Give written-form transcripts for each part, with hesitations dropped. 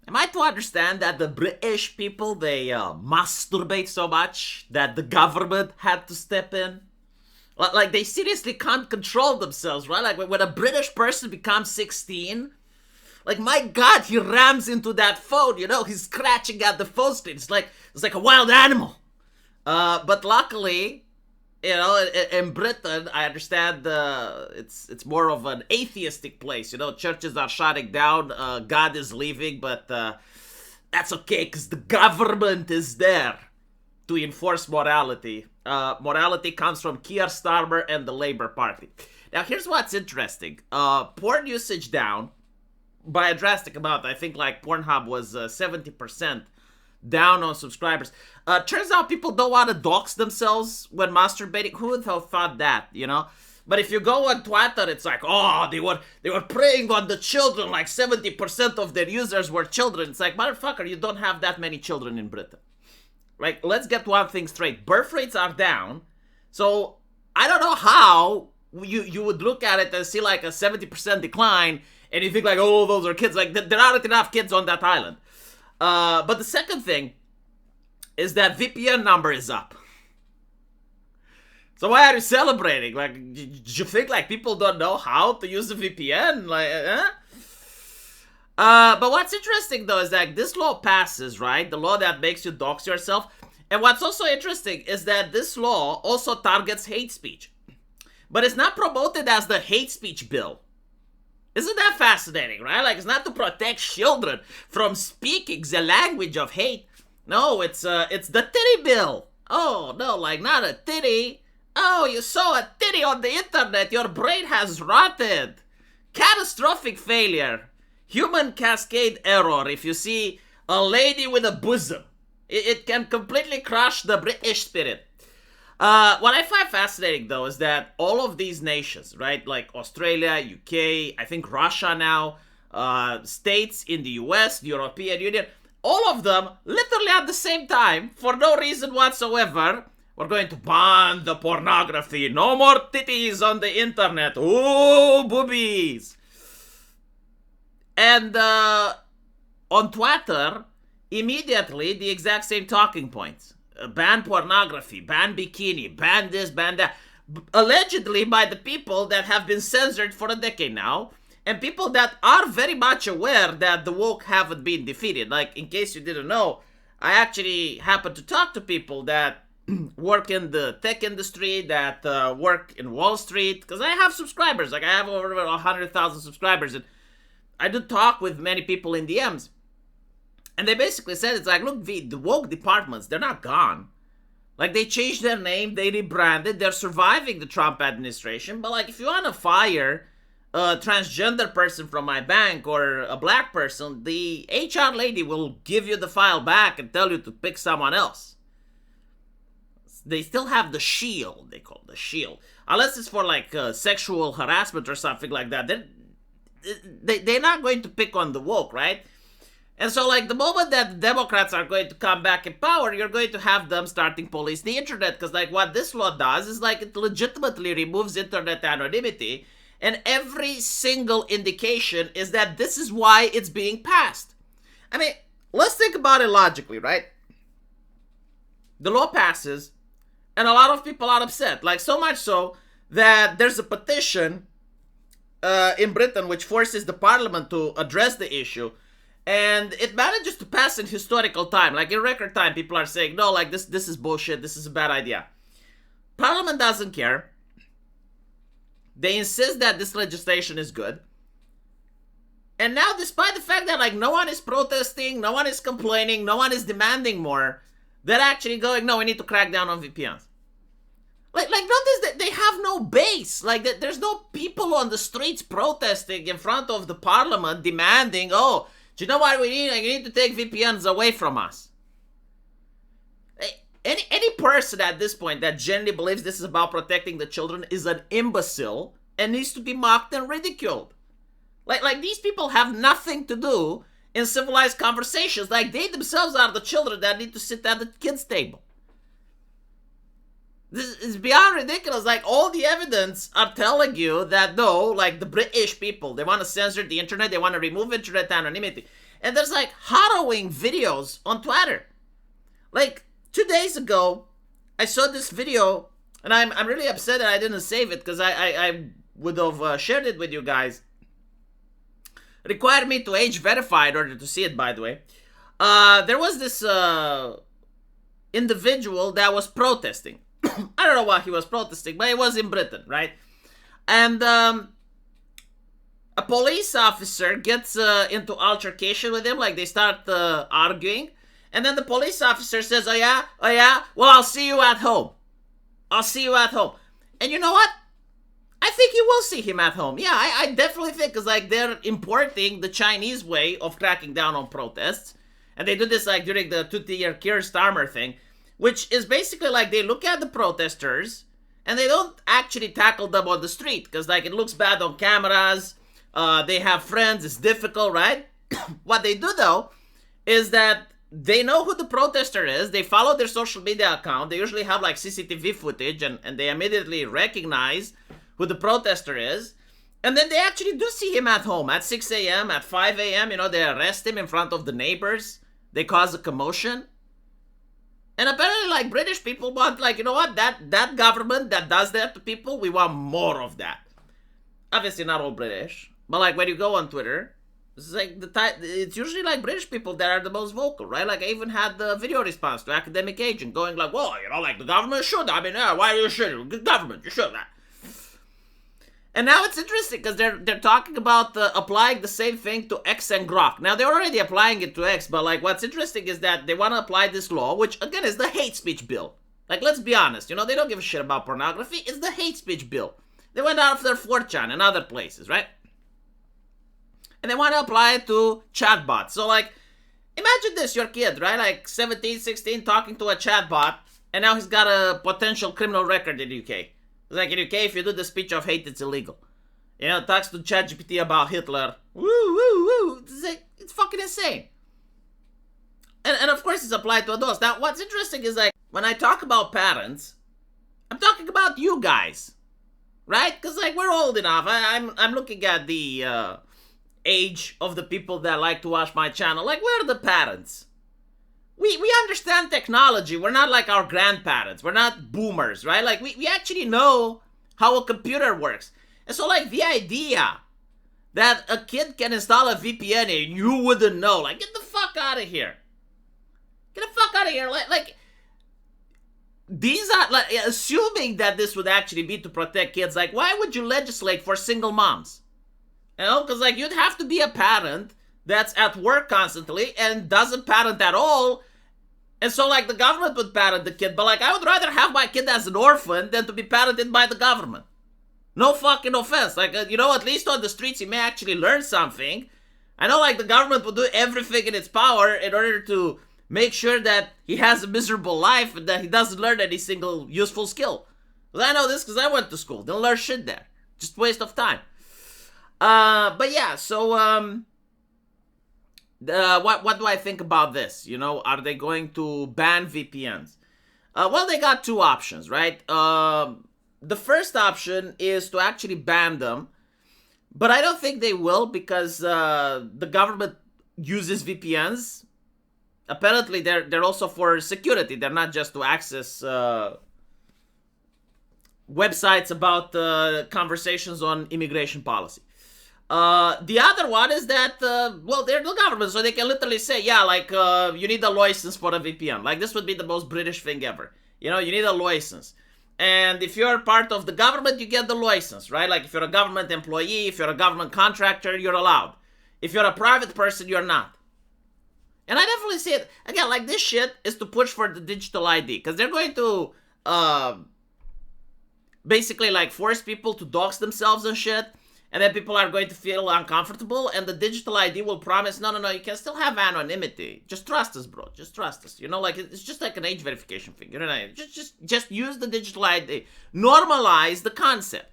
Am I to understand that the British people, they masturbate so much that the government had to step in? Like, they seriously can't control themselves, right? Like, when a British person becomes 16, like, my God, he rams into that phone, he's scratching at the phone screen. It's like a wild animal. But luckily, in Britain, I understand it's more of an atheistic place. Churches are shutting down, God is leaving, but that's okay because the government is there to enforce morality. Morality comes from Keir Starmer and the Labour Party. Now, here's what's interesting. Porn usage down by a drastic amount. I think like Pornhub was 70% down on subscribers. Turns out people don't want to dox themselves when masturbating. Who would have thought that, But if you go on Twitter, it's like, oh, they were preying on the children. Like 70% of their users were children. It's like, motherfucker, you don't have that many children in Britain. Like, let's get one thing straight. Birth rates are down. So I don't know how you would look at it and see like a 70% decline and you think like, oh, those are kids. Like, there aren't enough kids on that island. But the second thing is that VPN number is up. So why are you celebrating? Like, do you think like people don't know how to use a VPN? Like, But what's interesting though is that this law passes, right? The law that makes you dox yourself. And what's also interesting is that this law also targets hate speech. But it's not promoted as the hate speech bill. Isn't that fascinating, right? Like, it's not to protect children from speaking the language of hate. No, it's the titty bill. Oh, no, like, not a titty. Oh, you saw a titty on the internet. Your brain has rotted. Catastrophic failure. Human cascade error. If you see a lady with a bosom, it can completely crush the British spirit. What I find fascinating, though, is that all of these nations, right, like Australia, UK, I think Russia now, states in the US, the European Union, all of them, literally at the same time, for no reason whatsoever, we're going to ban the pornography. No more titties on the internet. Ooh, boobies. And on Twitter, immediately the exact same talking points. Ban pornography, ban bikini, ban this, ban that. Allegedly by the people that have been censored for a decade now, and people that are very much aware that the woke haven't been defeated. Like, in case you didn't know, I actually happen to talk to people that work in the tech industry, that work in Wall Street, because I have subscribers. Like, I have over 100,000 subscribers, and I do talk with many people in DMs. And they basically said, it's like, look, the woke departments, they're not gone. Like, they changed their name, they rebranded, they're surviving the Trump administration. But, like, if you want to fire a transgender person from my bank or a black person, the HR lady will give you the file back and tell you to pick someone else. They still have the shield, they call it the shield. Unless it's for, like, sexual harassment or something like that. They're not going to pick on the woke, right? And so, like, the moment that the Democrats are going to come back in power, you're going to have them starting police the internet. Because, like, what this law does is, like, it legitimately removes internet anonymity. And every single indication is that this is why it's being passed. I mean, let's think about it logically, right? The law passes, and a lot of people are upset. Like, so much so that there's a petition in Britain which forces the parliament to address the issue. And it manages to pass in historical time. Like, in record time, people are saying, no, like, this is bullshit, this is a bad idea. Parliament doesn't care. They insist that this legislation is good. And now, despite the fact that, like, no one is protesting, no one is complaining, no one is demanding more, they're actually going, no, we need to crack down on VPNs. Like notice that they have no base. Like, there's no people on the streets protesting in front of the parliament demanding, oh, do you know what we need? Like, you need to take VPNs away from us. Any person at this point that genuinely believes this is about protecting the children is an imbecile and needs to be mocked and ridiculed. Like these people have nothing to do in civilized conversations. Like, they themselves are the children that need to sit at the kids' table. This is beyond ridiculous. Like, all the evidence are telling you that no, like, the British people, they want to censor the internet, they want to remove internet anonymity. And there's like harrowing videos on Twitter. Like 2 days ago, I saw this video, and I'm really upset that I didn't save it because I would have shared it with you guys. It required me to age verify in order to see it, by the way. There was this individual that was protesting. I don't know why he was protesting, but it was in Britain, right? And a police officer gets into altercation with him, like they start arguing. And then the police officer says, oh yeah, well, I'll see you at home. I'll see you at home. And you know what? I think you will see him at home. Yeah, I definitely think, because like they're importing the Chinese way of cracking down on protests. And they do this like during the 2-year Keir Starmer thing, which is basically like they look at the protesters and they don't actually tackle them on the street, because like it looks bad on cameras. They have friends. It's difficult, right? What they do though is that they know who the protester is. They follow their social media account. They usually have like CCTV footage, and they immediately recognize who the protester is. And then they actually do see him at home at 6 a.m., at 5 a.m. You know, they arrest him in front of the neighbors. They cause a commotion. And apparently, like, British people want, like, you know what? That government that does that to people, we want more of that. Obviously not all British. But, like, when you go on Twitter, it's like it's usually like British people that are the most vocal, right? Like I even had the video response to Academic Agent going like, well, you know, like the government should. I mean, why you should? The government, you should that. And now it's interesting because they're talking about applying the same thing to X and Grok. Now they're already applying it to X, but like what's interesting is that they want to apply this law, which again is the hate speech bill. Like let's be honest, you know, they don't give a shit about pornography. It's the hate speech bill. They went after 4chan and other places, right? And they want to apply it to chatbots. So, like, imagine this, your kid, right? Like, 17, 16, talking to a chatbot, and now he's got a potential criminal record in the UK. It's like, in the UK, if you do the speech of hate, it's illegal. You know, talks to ChatGPT about Hitler. Woo, woo, woo. It's like, it's fucking insane. And of course, it's applied to adults. Now, what's interesting is, like, when I talk about parents, I'm talking about you guys. Right? Because, like, we're old enough. I'm looking at the age of the people that like to watch my channel. Like, we're the parents. We understand technology. We're not like our grandparents. We're not boomers, right? Like, we actually know how a computer works. And so, like, the idea that a kid can install a VPN and you wouldn't know, like, get the fuck out of here. Get the fuck out of here. Like, these are, like, assuming that this would actually be to protect kids, like, why would you legislate for single moms? You know, because, like, you'd have to be a parent that's at work constantly and doesn't parent at all. And so, like, the government would parent the kid. But, like, I would rather have my kid as an orphan than to be parented by the government. No fucking offense. Like, you know, at least on the streets, he may actually learn something. I know, like, the government will do everything in its power in order to make sure that he has a miserable life and that he doesn't learn any single useful skill. Because I know this because I went to school. Didn't learn shit there. Just waste of time. But yeah, so, what do I think about this? You know, are they going to ban VPNs? Well, they got two options, right? The first option is to actually ban them, but I don't think they will because, the government uses VPNs. Apparently, they're also for security. They're not just to access, websites about, conversations on immigration policy. The other one is that, well, they're the government, so they can literally say, yeah, like, you need a license for a VPN. Like, this would be the most British thing ever. You know, you need a license. And if you're part of the government, you get the license, right? Like, if you're a government employee, if you're a government contractor, you're allowed. If you're a private person, you're not. And I definitely see it. Again, like, this shit is to push for the digital ID. Because they're going to, basically, like, force people to dox themselves and shit. And then people are going to feel uncomfortable, and the digital ID will promise, no, you can still have anonymity. Just trust us, bro. Just trust us. You know, like, it's just like an age verification thing. You know, just use the digital ID. Normalize the concept.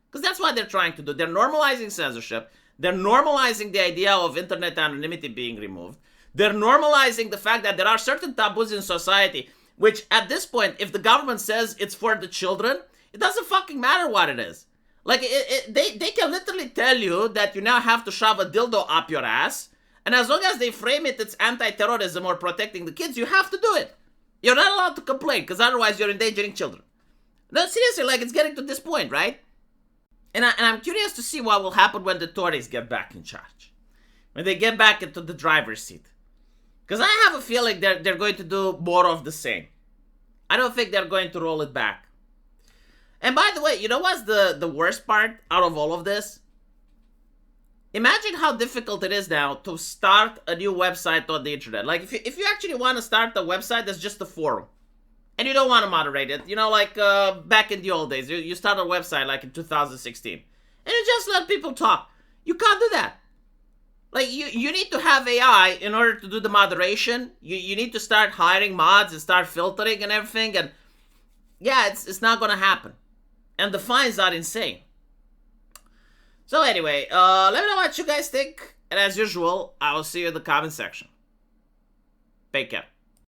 Because that's what they're trying to do. They're normalizing censorship. They're normalizing the idea of internet anonymity being removed. They're normalizing the fact that there are certain taboos in society, which at this point, if the government says it's for the children, it doesn't fucking matter what it is. Like, they can literally tell you that you now have to shove a dildo up your ass And as long as they frame it, it's anti-terrorism or protecting the kids, you have to do it. You're not allowed to complain, because otherwise you're endangering children. No, seriously, like, it's getting to this point, right? And I'm curious to see what will happen when the Tories get back in charge. When they get back into the driver's seat. Because I have a feeling they're going to do more of the same. I don't think they're going to roll it back. And by the way, you know what's the worst part out of all of this? Imagine how difficult it is now to start a new website on the internet. Like, if you actually want to start a website that's just a forum, and you don't want to moderate it, you know, like back in the old days, you start a website like in 2016, and you just let people talk. You can't do that. Like, you need to have AI in order to do the moderation. You need to start hiring mods and start filtering and everything, and yeah, it's not going to happen. And the fines are insane. So anyway, let me know what you guys think. And as usual, I will see you in the comment section. Take care.